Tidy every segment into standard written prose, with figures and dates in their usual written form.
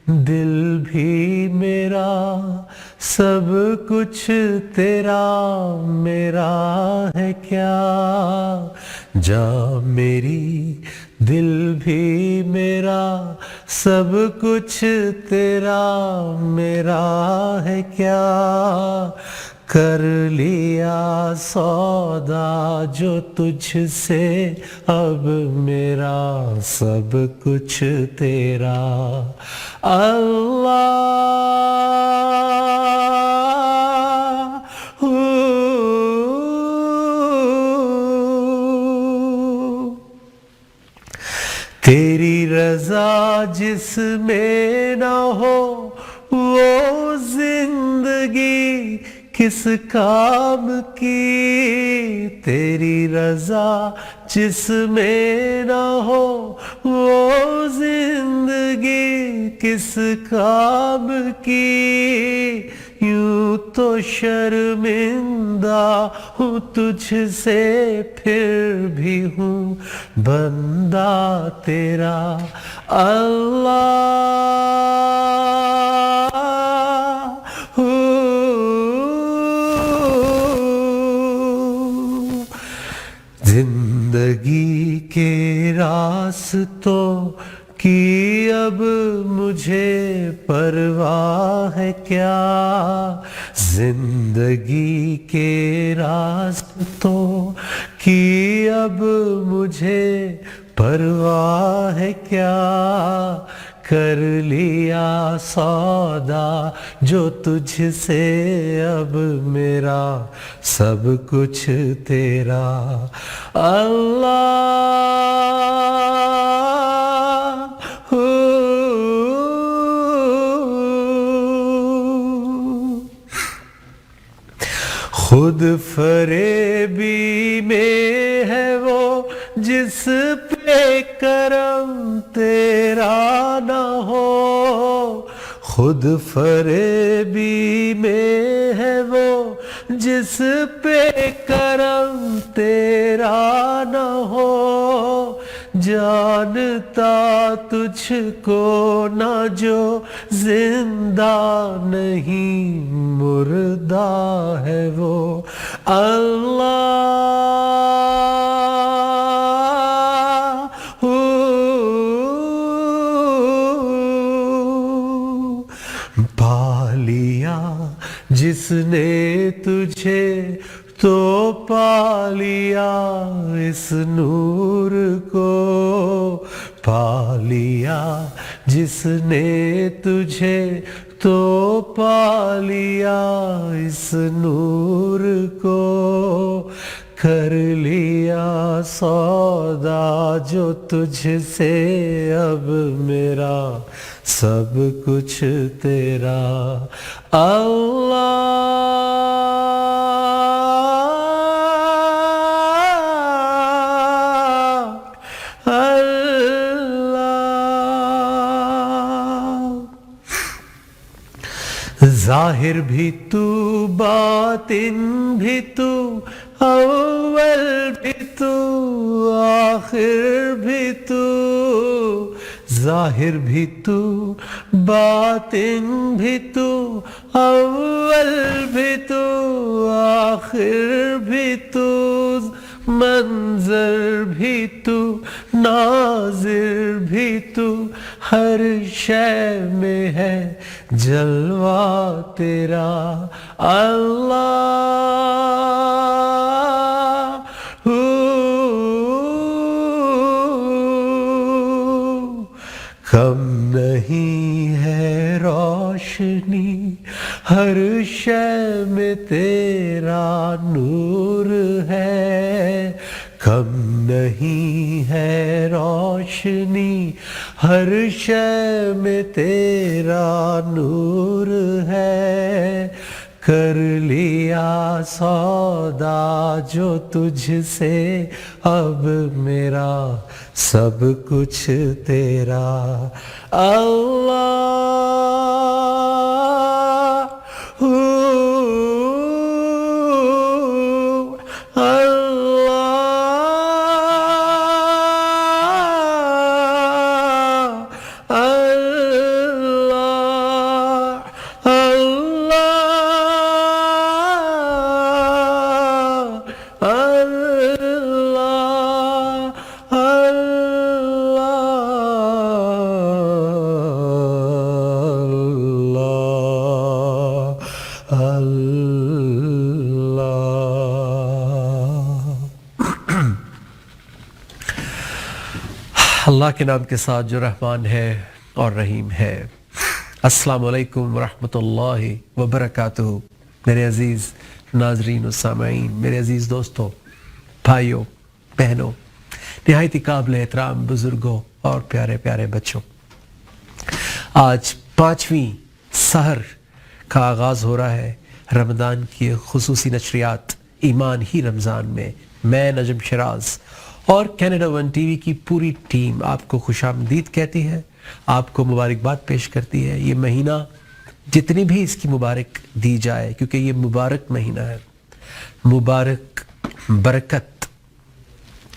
دل بھی میرا سب کچھ تیرا میرا ہے کیا جاں میری دل بھی میرا سب کچھ تیرا میرا ہے کیا کر لیا سودا جو تجھ سے اب میرا سب کچھ تیرا اللہ تیری رضا جس میں نہ ہو وہ زندگی کس کام کی تیری رضا جس میں نہ ہو وہ زندگی کس کام کی یوں تو شرمندہ ہوں تجھ سے پھر بھی ہوں بندہ تیرا اللہ زندگی کے راستوں کی اب مجھے پرواہ ہے کیا زندگی کے راستوں کی اب مجھے پرواہ ہے کیا کر لیا سودا جو تجھ سے اب میرا سب کچھ تیرا اللہ خود فریبی میں ہے وہ جس پہ کرم تیرا نہ ہو خود فریبی میں ہے وہ جس پہ کرم تیرا نہ ہو جانتا تجھ کو نہ جو زندہ نہیں مردہ ہے وہ اللہ پا لیا جس نے تجھے تو پا لیا اس نور کو پا لیا جس نے تجھے تو پا لیا اس نور کو کر لیا سودا جو تجھ سے اب میرا سب کچھ تیرا اللہ ظاہر بھی تو باطن بھی تو اول بھی تو آخر بھی تو ظاہر بھی تو باطن بھی تو اول بھی تو آخر بھی تو منظر بھی تو ناظر بھی تو ہر شے میں ہے جلوہ تیرا اللہ کم نہیں ہے روشنی ہر شے میں تیرا نور ہے کم نہیں ہے روشنی ہر شے میں تیرا نور ہے کر لیا سودا جو تجھ سے اب میرا سب کچھ تیرا اللہ اللہ اللہ کے نام کے ساتھ جو رحمان ہے اور رحیم ہے. السلام علیکم ورحمۃ اللہ وبرکاتہ. میرے عزیز ناظرین و سامعین، میرے عزیز دوستوں، بھائیوں، بہنوں، نہایت قابل احترام بزرگوں اور پیارے پیارے بچوں، آج 5ویں سحر کا آغاز ہو رہا ہے رمضان کی خصوصی نشریات ایمان ہی رمضان میں. میں نجم شراز اور کینیڈا ون ٹی وی کی پوری ٹیم آپ کو خوش آمدید کہتی ہے، آپ کو مبارکباد پیش کرتی ہے. یہ مہینہ جتنی بھی اس کی مبارک دی جائے، کیونکہ یہ مبارک مہینہ ہے، مبارک برکت،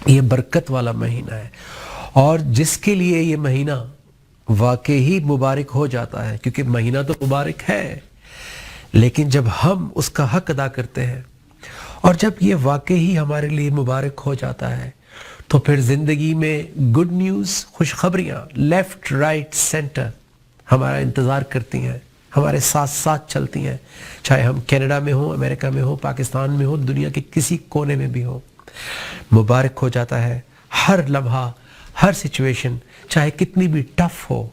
یہ برکت والا مہینہ ہے. اور جس کے لیے یہ مہینہ واقعی مبارک ہو جاتا ہے، کیونکہ مہینہ تو مبارک ہے، لیکن جب ہم اس کا حق ادا کرتے ہیں اور جب یہ واقعی ہمارے لیے مبارک ہو جاتا ہے، تو پھر زندگی میں گڈ نیوز، خوشخبریاں لیفٹ رائٹ سینٹر ہمارا انتظار کرتی ہیں، ہمارے ساتھ ساتھ چلتی ہیں، چاہے ہم کینیڈا میں ہوں، امریکہ میں ہوں، پاکستان میں ہوں، دنیا کے کسی کونے میں بھی ہوں. مبارک ہو جاتا ہے ہر لمحہ، ہر سچویشن، چاہے کتنی بھی ٹف ہو.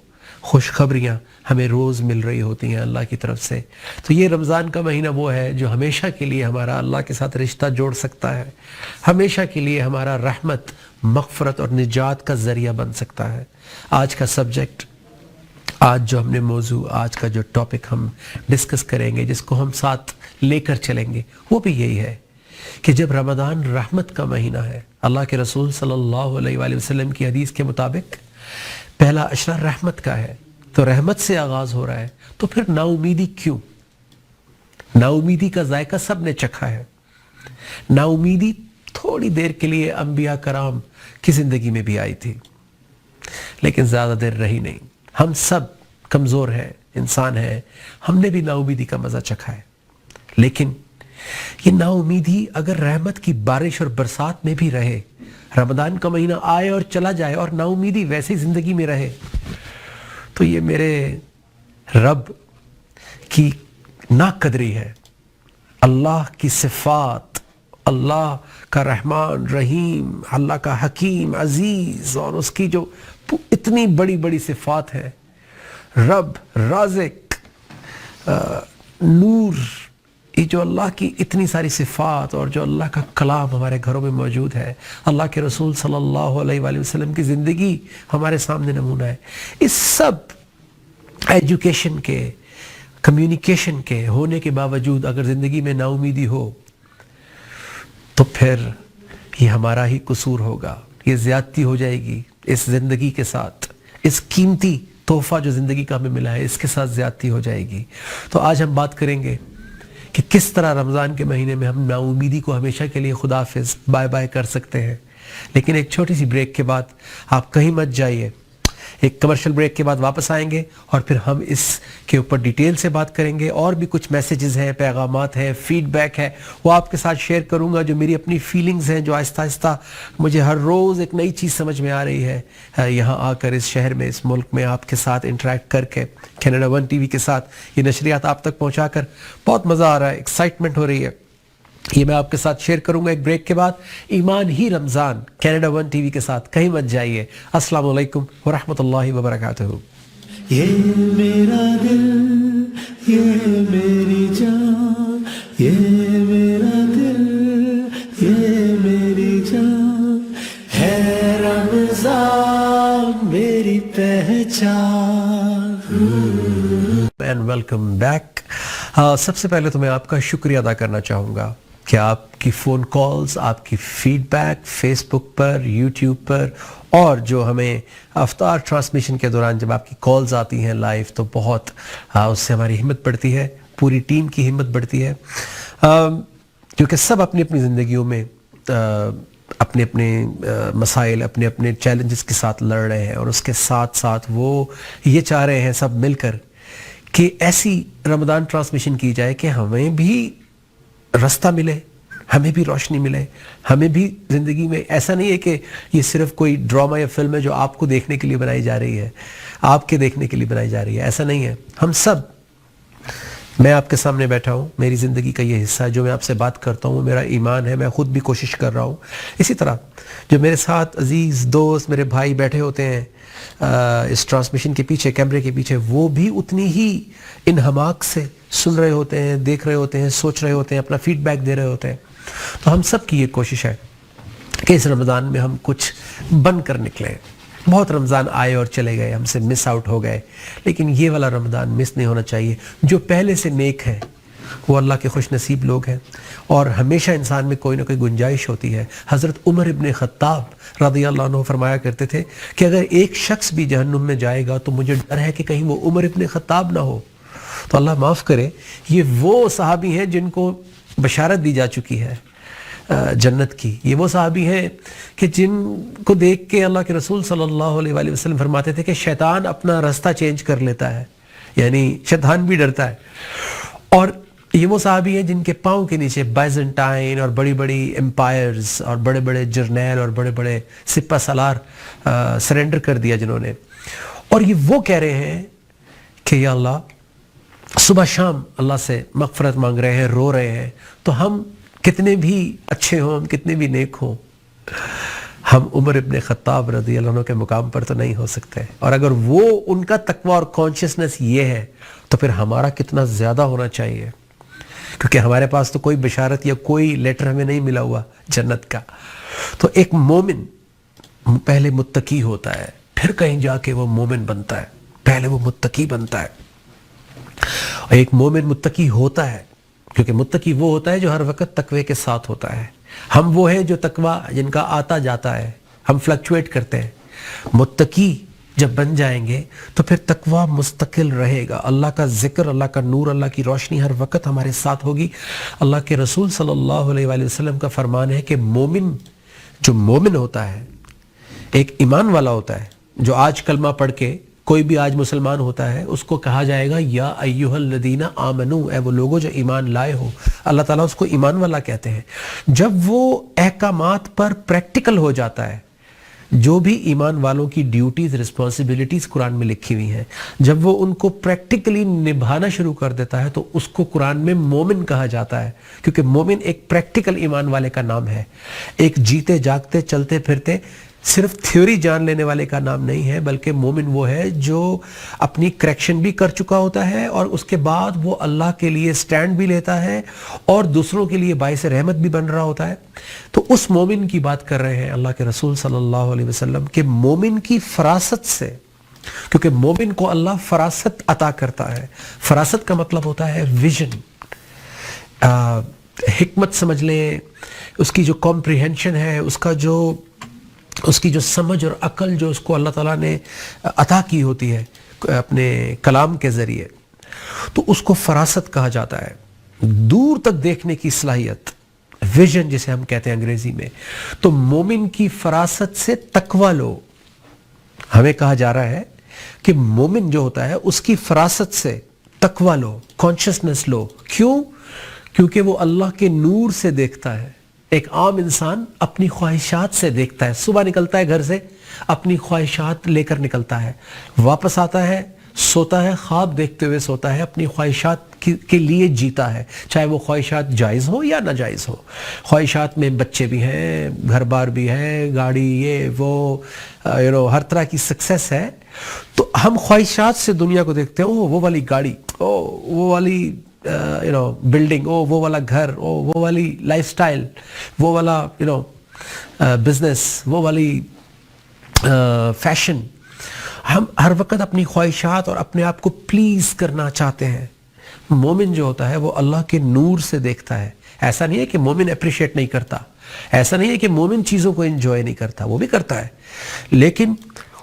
خوشخبریاں ہمیں روز مل رہی ہوتی ہیں اللہ کی طرف سے. تو یہ رمضان کا مہینہ وہ ہے جو ہمیشہ کے لیے ہمارا اللہ کے ساتھ رشتہ جوڑ سکتا ہے، ہمیشہ کے لیے ہمارا رحمت، مغفرت اور نجات کا ذریعہ بن سکتا ہے. آج کا سبجیکٹ، آج جو ہم نے موضوع، آج کا جو ٹاپک ہم ڈسکس کریں گے، جس کو ہم ساتھ لے کر چلیں گے، وہ بھی یہی ہے کہ جب رمضان رحمت کا مہینہ ہے، اللہ کے رسول صلی اللہ علیہ وآلہ وسلم کی حدیث کے مطابق پہلا عشرہ رحمت کا ہے، تو رحمت سے آغاز ہو رہا ہے، تو پھر نا امیدی کیوں؟ نا امیدی کا ذائقہ سب نے چکھا ہے. نا امیدی تھوڑی دیر کے لیے انبیاء کرام کی زندگی میں بھی آئی تھی، لیکن زیادہ دیر رہی نہیں. ہم سب کمزور ہیں، انسان ہیں، ہم نے بھی نا امیدی کا مزہ چکھا ہے. لیکن یہ نا امیدی اگر رحمت کی بارش اور برسات میں بھی رہے، رمضان کا مہینہ آئے اور چلا جائے اور نا امیدی ویسے ہی زندگی میں رہے، تو یہ میرے رب کی ناقدری ہے. اللہ کی صفات، اللہ کا رحمان رحیم، اللہ کا حکیم عزیز، اور اس کی جو اتنی بڑی بڑی صفات ہیں، رب، رازق، نور، یہ جو اللہ کی اتنی ساری صفات، اور جو اللہ کا کلام ہمارے گھروں میں موجود ہے، اللہ کے رسول صلی اللہ علیہ وآلہ وسلم کی زندگی ہمارے سامنے نمونہ ہے. اس سب ایجوکیشن کے، کمیونیکیشن کے ہونے کے باوجود اگر زندگی میں نا امیدی ہو، تو پھر یہ ہمارا ہی قصور ہوگا، یہ زیادتی ہو جائے گی اس زندگی کے ساتھ، اس قیمتی تحفہ جو زندگی کا ہمیں ملا ہے، اس کے ساتھ زیادتی ہو جائے گی. تو آج ہم بات کریں گے کہ کس طرح رمضان کے مہینے میں ہم نا امیدی کو ہمیشہ کے لیے خدا حافظ، بائے بائے کر سکتے ہیں. لیکن ایک چھوٹی سی بریک کے بعد، آپ کہیں مت جائیے، ایک کمرشل بریک کے بعد واپس آئیں گے اور پھر ہم اس کے اوپر ڈیٹیل سے بات کریں گے. اور بھی کچھ میسیجز ہیں، پیغامات ہیں، فیڈ بیک ہے، وہ آپ کے ساتھ شیئر کروں گا، جو میری اپنی فیلنگز ہیں، جو آہستہ آہستہ مجھے ہر روز ایک نئی چیز سمجھ میں آ رہی ہے یہاں آ کر، اس شہر میں، اس ملک میں آپ کے ساتھ انٹریکٹ کر کے، کینیڈا ون ٹی وی کے ساتھ یہ نشریات آپ تک پہنچا کر بہت مزہ آ رہا ہے، ایکسائٹمنٹ ہو رہی ہے. یہ میں آپ کے ساتھ شیئر کروں گا ایک بریک کے بعد. ایمان ہی رمضان کینیڈا ون ٹی وی کے ساتھ، کہیں مت جائیے. السلام علیکم ورحمۃ اللہ وبرکاتہ. یہ میرا دل، یہ میری جان، یہ میرا دل، یہ میری جان ہے رمضان میری پہچان. And welcome back. سب سے پہلے تو میں آپ کا شکریہ ادا کرنا چاہوں گا کہ آپ کی فون کالز، آپ کی فیڈ بیک فیس بک پر، یوٹیوب پر، اور جو ہمیں افطار ٹرانسمیشن کے دوران جب آپ کی کالز آتی ہیں لائیو، تو بہت اس سے ہماری ہمت بڑھتی ہے، پوری ٹیم کی ہمت بڑھتی ہے، کیونکہ سب اپنی اپنی زندگیوں میں اپنے اپنے مسائل، اپنے اپنے چیلنجز کے ساتھ لڑ رہے ہیں، اور اس کے ساتھ ساتھ وہ یہ چاہ رہے ہیں سب مل کر کہ ایسی رمضان ٹرانسمیشن کی جائے کہ ہمیں بھی رستہ ملے، ہمیں بھی روشنی ملے، ہمیں بھی زندگی میں ایسا نہیں ہے کہ یہ صرف کوئی ڈرامہ یا فلم ہے جو آپ کو دیکھنے کے لیے بنائی جا رہی ہے، آپ کے دیکھنے کے لیے بنائی جا رہی ہے. ایسا نہیں ہے. ہم سب میں آپ کے سامنے بیٹھا ہوں, میری زندگی کا یہ حصہ ہے, جو میں آپ سے بات کرتا ہوں وہ میرا ایمان ہے, میں خود بھی کوشش کر رہا ہوں. اسی طرح جو میرے ساتھ عزیز دوست, میرے بھائی بیٹھے ہوتے ہیں اس ٹرانسمیشن کے پیچھے, کیمرے کے پیچھے, وہ بھی اتنی ہی انہماک سے سن رہے ہوتے ہیں, دیکھ رہے ہوتے ہیں, سوچ رہے ہوتے ہیں, اپنا فیڈ بیک دے رہے ہوتے ہیں. تو ہم سب کی یہ کوشش ہے کہ اس رمضان میں ہم کچھ بن کر نکلیں. بہت رمضان آئے اور چلے گئے, ہم سے مس آؤٹ ہو گئے, لیکن یہ والا رمضان مس نہیں ہونا چاہیے. جو پہلے سے نیک ہیں وہ اللہ کے خوش نصیب لوگ ہیں, اور ہمیشہ انسان میں کوئی نہ کوئی گنجائش ہوتی ہے. حضرت عمر ابن خطاب رضی اللہ عنہ فرمایا کرتے تھے کہ اگر ایک شخص بھی جہنم میں جائے گا تو مجھے ڈر ہے کہ کہیں وہ عمر ابن خطاب نہ ہو. تو اللہ معاف کرے, یہ وہ صحابی ہیں جن کو بشارت دی جا چکی ہے جنت کی. یہ وہ صحابی ہیں کہ جن کو دیکھ کے اللہ کے رسول صلی اللہ علیہ وآلہ وسلم فرماتے تھے کہ شیطان اپنا راستہ چینج کر لیتا ہے, یعنی شیطان بھی ڈرتا ہے. اور یہ وہ صحابی ہیں جن کے پاؤں کے نیچے بائزنٹائن اور بڑی بڑی امپائرز اور بڑے بڑے جرنیل اور بڑے بڑے سپہ سالار سرنڈر کر دیا جنہوں نے. اور یہ وہ کہہ رہے ہیں کہ یا اللہ, صبح شام اللہ سے مغفرت مانگ رہے ہیں, رو رہے ہیں. تو ہم کتنے بھی اچھے ہوں, ہم کتنے بھی نیک ہوں, ہم عمر ابن خطاب رضی اللہ عنہ کے مقام پر تو نہیں ہو سکتے. اور اگر وہ ان کا تقویٰ اور کانشیسنس یہ ہے تو پھر ہمارا کتنا زیادہ ہونا چاہیے, کیونکہ ہمارے پاس تو کوئی بشارت یا کوئی لیٹر ہمیں نہیں ملا ہوا جنت کا. تو ایک مومن پہلے متقی ہوتا ہے, پھر کہیں جا کے وہ مومن بنتا ہے. پہلے وہ متقی بنتا ہے, اور ایک مومن متقی ہوتا ہے, کیونکہ متقی وہ ہوتا ہے جو ہر وقت تقوی کے ساتھ ہوتا ہے. ہم وہ ہیں جو تقوی جن کا آتا جاتا ہے, ہم فلکچویٹ کرتے ہیں. متقی جب بن جائیں گے تو پھر تقوی مستقل رہے گا. اللہ کا ذکر, اللہ کا نور, اللہ کی روشنی ہر وقت ہمارے ساتھ ہوگی. اللہ کے رسول صلی اللہ علیہ وآلہ وسلم کا فرمان ہے کہ مومن, جو مومن ہوتا ہے, ایک ایمان والا ہوتا ہے, جو آج کلمہ پڑھ کے کوئی بھی آج مسلمان ہوتا ہے, اس کو کہا جائے گا یا ایھا الذین آمنو, اے وہ لوگوں جو ایمان لائے ہو. اللہ تعالیٰ اس کو ایمان والا کہتے ہیں. جب وہ احکامات پر پریکٹیکل ہو جاتا ہے, جو بھی ایمان والوں کی ڈیوٹیز, رسپانسبلٹیز قرآن میں لکھی ہوئی ہیں, جب وہ ان کو پریکٹیکلی نبھانا شروع کر دیتا ہے تو اس کو قرآن میں مومن کہا جاتا ہے. کیونکہ مومن ایک پریکٹیکل ایمان والے کا نام ہے, ایک جیتے جاگتے چلتے پھرتے صرف تھیوری جان لینے والے کا نام نہیں ہے, بلکہ مومن وہ ہے جو اپنی کریکشن بھی کر چکا ہوتا ہے اور اس کے بعد وہ اللہ کے لیے سٹینڈ بھی لیتا ہے اور دوسروں کے لیے باعث رحمت بھی بن رہا ہوتا ہے. تو اس مومن کی بات کر رہے ہیں اللہ کے رسول صلی اللہ علیہ وسلم کہ مومن کی فراست سے, کیونکہ مومن کو اللہ فراست عطا کرتا ہے. فراست کا مطلب ہوتا ہے ویژن, حکمت سمجھ لیں, اس کی جو کمپریہنشن ہے, اس کی جو سمجھ اور عقل جو اس کو اللہ تعالیٰ نے عطا کی ہوتی ہے اپنے کلام کے ذریعے, تو اس کو فراست کہا جاتا ہے. دور تک دیکھنے کی صلاحیت, ویژن جسے ہم کہتے ہیں انگریزی میں. تو مومن کی فراست سے تقویٰ لو. ہمیں کہا جا رہا ہے کہ مومن جو ہوتا ہے اس کی فراست سے تقویٰ لو, کانشیسنس لو. کیوں؟ کیونکہ وہ اللہ کے نور سے دیکھتا ہے. ایک عام انسان اپنی خواہشات سے دیکھتا ہے. صبح نکلتا ہے گھر سے, اپنی خواہشات لے کر نکلتا ہے, واپس آتا ہے, سوتا ہے, خواب دیکھتے ہوئے سوتا ہے, اپنی خواہشات کے لیے جیتا ہے, چاہے وہ خواہشات جائز ہو یا ناجائز ہو. خواہشات میں بچے بھی ہیں, گھر بار بھی ہے, گاڑی, یہ وہ, ہر طرح کی سکسیس ہے. تو ہم خواہشات سے دنیا کو دیکھتے ہیں, وہ والی گاڑی, وہ والی بلڈنگ, وہ والا گھر, وہ والی لائف سٹائل, وہ والا بزنس, وہ والی فیشن. ہم ہر وقت اپنی خواہشات اور اپنے آپ کو پلیز کرنا چاہتے ہیں. مومن جو ہوتا ہے وہ اللہ کے نور سے دیکھتا ہے. ایسا نہیں ہے کہ مومن اپریشیٹ نہیں کرتا, ایسا نہیں ہے کہ مومن چیزوں کو انجوائے نہیں کرتا, وہ بھی کرتا ہے, لیکن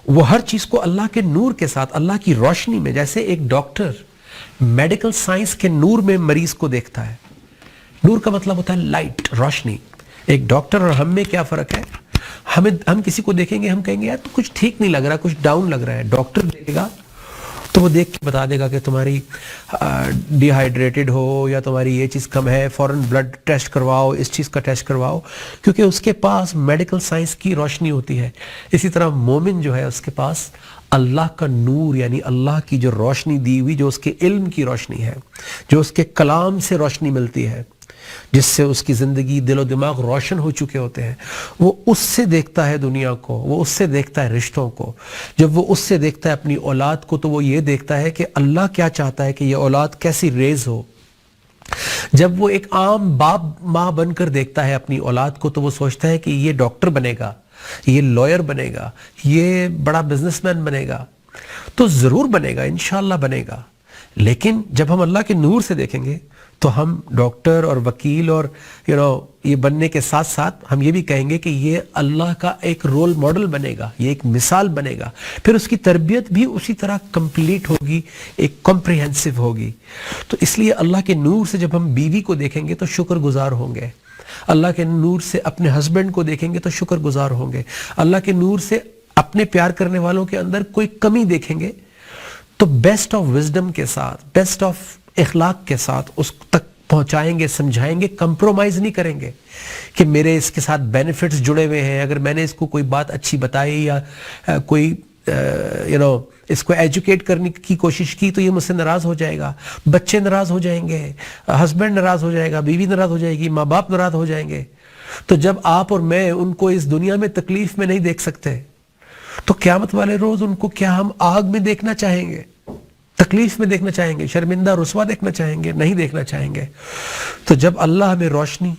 وہ ہر چیز کو اللہ کے نور کے ساتھ, اللہ کی روشنی میں. جیسے ایک ڈاکٹر میڈیکل سائنس کے نور میں مریض کو دیکھتا ہے. نور کا مطلب ہوتا ہے لائٹ, روشنی. ایک ڈاکٹر اور ہم میں کیا فرق ہے؟ ہم کسی کو دیکھیں گے, ہم کہیں گے یار تو کچھ ٹھیک نہیں لگ رہا, کچھ ڈاؤن لگ رہا ہے. ڈاکٹر دیکھے گا تو وہ دیکھ کے بتا دے گا کہ تمہاری ڈی ہائیڈریٹڈ ہو یا تمہاری یہ چیز کم ہے, فوراً بلڈ ٹیسٹ کرواؤ, اس چیز کا ٹیسٹ کرواؤ, کیونکہ اس کے پاس میڈیکل سائنس کی روشنی ہوتی ہے. اسی طرح مومن جو ہے اس کے پاس اللہ کا نور, یعنی اللہ کی جو روشنی دی ہوئی, جو اس کے علم کی روشنی ہے, جو اس کے کلام سے روشنی ملتی ہے، جس سے اس کی زندگی، دل و دماغ روشن ہو چکے ہوتے ہیں، وہ اس سے دیکھتا ہے دنیا کو، وہ اس سے دیکھتا ہے رشتوں کو. جب وہ اس سے دیکھتا ہے اپنی اولاد کو، تو وہ یہ دیکھتا ہے کہ اللہ کیا چاہتا ہے کہ یہ اولاد کیسی ریز ہو. جب وہ ایک عام باپ ماں بن کر دیکھتا ہے اپنی اولاد کو، تو وہ سوچتا ہے کہ یہ ڈاکٹر بنے گا، یہ لائر بنے گا، یہ بڑا بزنس مین بنے گا. تو ضرور بنے گا، انشاءاللہ بنے گا. لیکن جب ہم اللہ کے نور سے دیکھیں گے تو ہم ڈاکٹر اور وکیل اور یہ بننے کے ساتھ ساتھ ہم یہ بھی کہیں گے کہ یہ اللہ کا ایک رول ماڈل بنے گا، یہ ایک مثال بنے گا. پھر اس کی تربیت بھی اسی طرح کمپلیٹ ہوگی، ایک کمپریہنسو ہوگی. تو اس لیے اللہ کے نور سے جب ہم بیوی کو دیکھیں گے تو شکر گزار ہوں گے. اللہ کے نور سے اپنے ہسبینڈ کو دیکھیں گے تو شکر گزار ہوں گے. اللہ کے نور سے اپنے پیار کرنے والوں کے اندر کوئی کمی دیکھیں گے تو بیسٹ آف وزڈم کے ساتھ، بیسٹ آف اخلاق کے ساتھ اس تک پہنچائیں گے، سمجھائیں گے. کمپرومائز نہیں کریں گے کہ میرے اس کے ساتھ بینیفٹس جڑے ہوئے ہیں، اگر میں نے اس کو کوئی بات اچھی بتائی یا کوئی اس کو ایجوکیٹ کرنے کی کوشش کی تو یہ مجھ سے ناراض ہو جائے گا، بچے ناراض ہو جائیں گے، ہسبینڈ ناراض ہو جائے گا، بیوی ناراض ہو جائے گی، ماں باپ ناراض ہو جائیں گے. تو جب آپ اور میں ان کو اس دنیا میں تکلیف میں نہیں دیکھ سکتے تو قیامت والے روز ان کو کیا ہم آگ میں دیکھنا چاہیں گے، تکلیف میں دیکھنا چاہیں گے، شرمندہ رسوا دیکھنا چاہیں گے؟ نہیں دیکھنا چاہیں گے. تو جب اللہ ہمیں روشنی،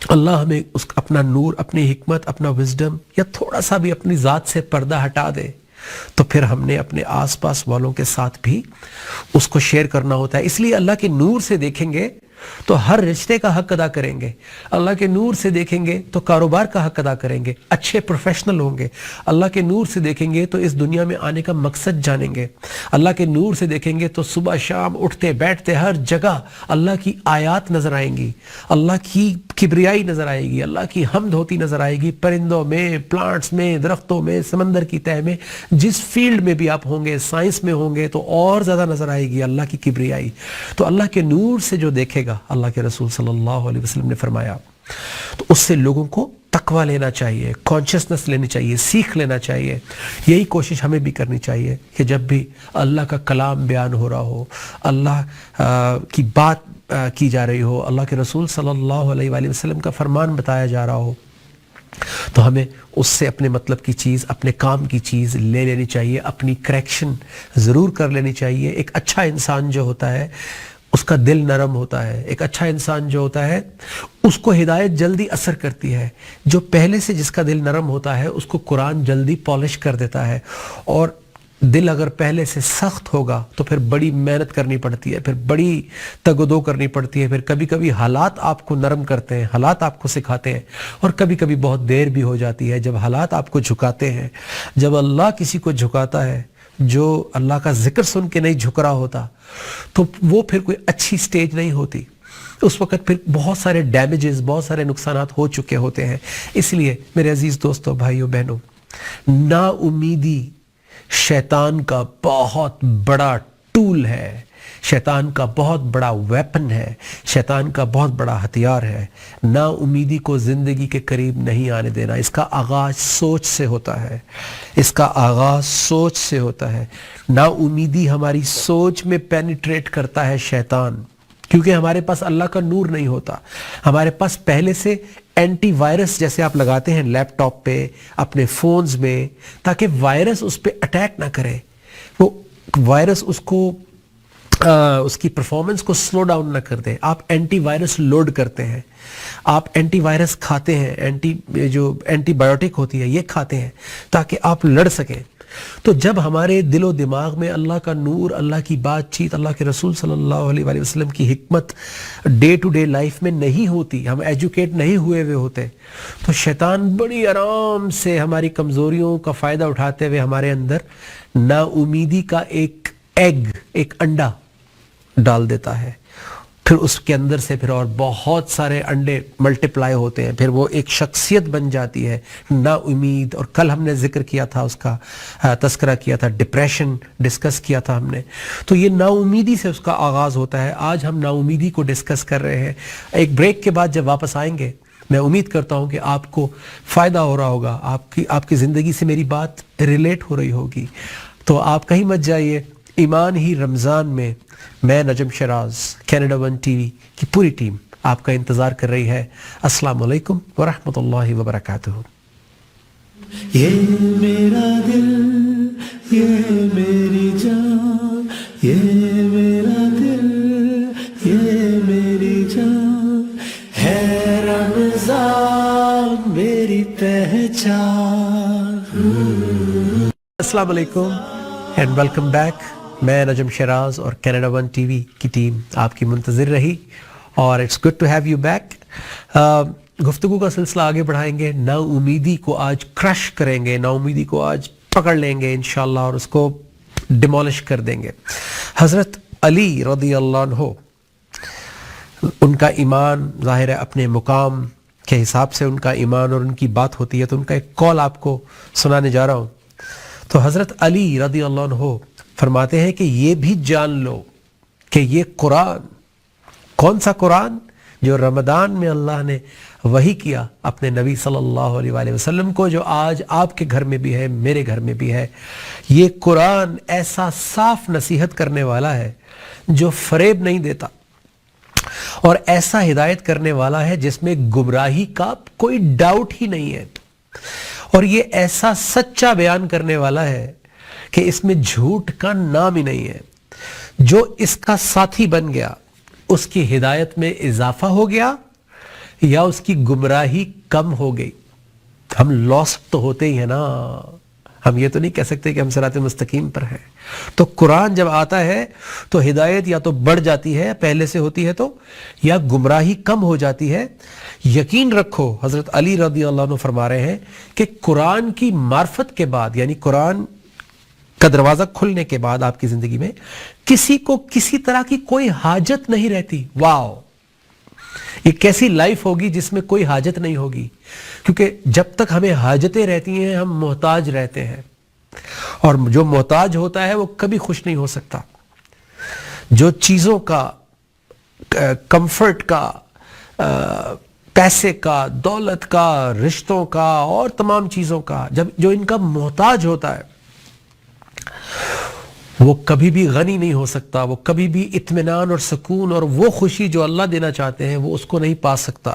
اللہ ہمیں اپنا نور، اپنی حکمت، اپنا وزڈم یا تھوڑا سا بھی اپنی ذات سے پردہ ہٹا دے تو پھر ہم نے اپنے آس پاس والوں کے ساتھ بھی اس کو شیئر کرنا ہوتا ہے. اس لیے اللہ کے نور سے دیکھیں گے تو ہر رشتے کا حق ادا کریں گے. اللہ کے نور سے دیکھیں گے تو کاروبار کا حق ادا کریں گے، اچھے پروفیشنل ہوں گے. اللہ کے نور سے دیکھیں گے تو اس دنیا میں آنے کا مقصد جانیں گے. اللہ کے نور سے دیکھیں گے تو صبح شام اٹھتے بیٹھتے ہر جگہ اللہ کی آیات نظر آئیں گی، اللہ کی کبریائی نظر آئے گی، اللہ کی حمد ہوتی نظر آئے گی. پرندوں میں، پلانٹس میں، درختوں میں، سمندر کی تہہ میں، جس فیلڈ میں بھی آپ ہوں گے، سائنس میں ہوں گے تو اور زیادہ نظر آئے گی اللہ کی کبریائی. تو اللہ کے نور سے جو دیکھے گا، اللہ کے رسول صلی اللہ علیہ وسلم نے فرمایا، تو اس سے لوگوں کو تقوی لینا چاہیے، کانشسنس لینی چاہیے، سیکھ لینا چاہیے. یہی کوشش ہمیں بھی کرنی چاہیے کہ جب بھی اللہ کا کلام بیان ہو رہا ہو، اللہ کی بات کی جا رہی ہو، اللہ کے رسول صلی اللہ علیہ وآلہ وسلم کا فرمان بتایا جا رہا ہو، تو ہمیں اس سے اپنے مطلب کی چیز، اپنے کام کی چیز لے لینی چاہیے، اپنی کریکشن ضرور کر لینی چاہیے. ایک اچھا انسان جو ہوتا ہے اس کا دل نرم ہوتا ہے. ایک اچھا انسان جو ہوتا ہے اس کو ہدایت جلدی اثر کرتی ہے. جو پہلے سے جس کا دل نرم ہوتا ہے اس کو قرآن جلدی پالش کر دیتا ہے. اور دل اگر پہلے سے سخت ہوگا تو پھر بڑی محنت کرنی پڑتی ہے، پھر بڑی تگ و دو کرنی پڑتی ہے. پھر کبھی کبھی حالات آپ کو نرم کرتے ہیں، حالات آپ کو سکھاتے ہیں، اور کبھی کبھی بہت دیر بھی ہو جاتی ہے جب حالات آپ کو جھکاتے ہیں. جب اللہ کسی کو جھکاتا ہے، جو اللہ کا ذکر سن کے نہیں جھک رہا ہوتا، تو وہ پھر کوئی اچھی سٹیج نہیں ہوتی. اس وقت پھر بہت سارے ڈیمیجز، بہت سارے نقصانات ہو چکے ہوتے ہیں. اس لیے میرے عزیز دوستو، بھائیو بہنوں، نا امیدی شیطان کا بہت بڑا ٹول ہے، شیطان کا بہت بڑا ویپن ہے، شیطان کا بہت بڑا ہتھیار ہے. نا امیدی کو زندگی کے قریب نہیں آنے دینا. اس کا آغاز سوچ سے ہوتا ہے، اس کا آغاز سوچ سے ہوتا ہے. نا امیدی ہماری سوچ میں پینیٹریٹ کرتا ہے شیطان، کیونکہ ہمارے پاس اللہ کا نور نہیں ہوتا. ہمارے پاس پہلے سے اینٹی وائرس جیسے آپ لگاتے ہیں لیپ ٹاپ پہ، اپنے فونز میں، تاکہ وائرس اس پہ اٹیک نہ کرے. وہ وائرس اس کی پرفارمنس کو سلو ڈاؤن نہ کر دے. آپ اینٹی وائرس لوڈ کرتے ہیں، آپ اینٹی وائرس کھاتے ہیں، جو اینٹی بایوٹک ہوتی ہے یہ کھاتے ہیں تاکہ آپ لڑ سکیں. تو جب ہمارے دل و دماغ میں اللہ کا نور، اللہ کی بات چیت، اللہ کے رسول صلی اللہ علیہ وآلہ وسلم کی حکمت ڈے ٹو ڈے لائف میں نہیں ہوتی، ہم ایجوکیٹ نہیں ہوئے ہوتے، تو شیطان بڑی آرام سے ہماری کمزوریوں کا فائدہ اٹھاتے ہوئے ہمارے اندر نا امیدی کا ایک انڈا ڈال دیتا ہے. پھر اس کے اندر سے پھر اور بہت سارے انڈے ملٹیپلائی ہوتے ہیں، پھر وہ ایک شخصیت بن جاتی ہے نا امید. اور کل ہم نے ذکر کیا تھا، اس کا تذکرہ کیا تھا، ڈپریشن ڈسکس کیا تھا ہم نے. تو یہ نا امیدی سے اس کا آغاز ہوتا ہے. آج ہم نا امیدی کو ڈسکس کر رہے ہیں. ایک بریک کے بعد جب واپس آئیں گے، میں امید کرتا ہوں کہ آپ کو فائدہ ہو رہا ہوگا، آپ کی زندگی سے میری بات ریلیٹ ہو رہی ہوگی. تو آپ کہیں مت جائیے. ایمان ہی رمضان میں میں Najam Shiraz, Canada one TV کی پوری ٹیم آپ کا انتظار کر رہی ہے. السلام علیکم ورحمۃ اللہ وبرکاتہ. یہ میرا دل، یہ میری جان، یہ میرا دل، یہ میری جان ہے رمضان میری پہچان. السلام علیکم اینڈ ویلکم بیک. میں نجم شیراز اور کینیڈا ون ٹی وی کی ٹیم آپ کی منتظر رہی اور it's good to have you back. گفتگو کا سلسلہ آگے بڑھائیں گے. نا امیدی کو آج کرش کریں گے، نا امیدی کو آج پکڑ لیں گے انشاءاللہ اور اس کو ڈیمولش کر دیں گے. حضرت علی رضی اللہ عنہ، ان کا ایمان ظاہر ہے اپنے مقام کے حساب سے ان کا ایمان اور ان کی بات ہوتی ہے، تو ان کا ایک کال آپ کو سنانے جا رہا ہوں. تو حضرت علی رضی اللہ عنہ فرماتے ہیں کہ یہ بھی جان لو کہ یہ قرآن، کون سا قرآن؟ جو رمضان میں اللہ نے وحی کیا اپنے نبی صلی اللہ علیہ وآلہ وسلم کو، جو آج آپ کے گھر میں بھی ہے، میرے گھر میں بھی ہے. یہ قرآن ایسا صاف نصیحت کرنے والا ہے جو فریب نہیں دیتا، اور ایسا ہدایت کرنے والا ہے جس میں گمراہی کا کوئی ڈاؤٹ ہی نہیں ہے، اور یہ ایسا سچا بیان کرنے والا ہے کہ اس میں جھوٹ کا نام ہی نہیں ہے. جو اس کا ساتھی بن گیا اس کی ہدایت میں اضافہ ہو گیا یا اس کی گمراہی کم ہو گئی. ہم لاسٹ تو ہوتے ہی ہیں نا، ہم یہ تو نہیں کہہ سکتے کہ ہم صراط مستقیم پر ہیں. تو قرآن جب آتا ہے تو ہدایت یا تو بڑھ جاتی ہے پہلے سے ہوتی ہے تو، یا گمراہی کم ہو جاتی ہے. یقین رکھو حضرت علی رضی اللہ عنہ فرما رہے ہیں کہ قرآن کی معرفت کے بعد، یعنی قرآن کا دروازہ کھلنے کے بعد آپ کی زندگی میں کسی کو کسی طرح کی کوئی حاجت نہیں رہتی. واو، یہ کیسی لائف ہوگی جس میں کوئی حاجت نہیں ہوگی؟ کیونکہ جب تک ہمیں حاجتیں رہتی ہیں ہم محتاج رہتے ہیں، اور جو محتاج ہوتا ہے وہ کبھی خوش نہیں ہو سکتا. جو چیزوں کا، کمفرٹ کا، پیسے کا، دولت کا، رشتوں کا اور تمام چیزوں کا، جو ان کا محتاج ہوتا ہے وہ کبھی بھی غنی نہیں ہو سکتا، وہ کبھی بھی اطمینان اور سکون اور وہ خوشی جو اللہ دینا چاہتے ہیں وہ اس کو نہیں پا سکتا.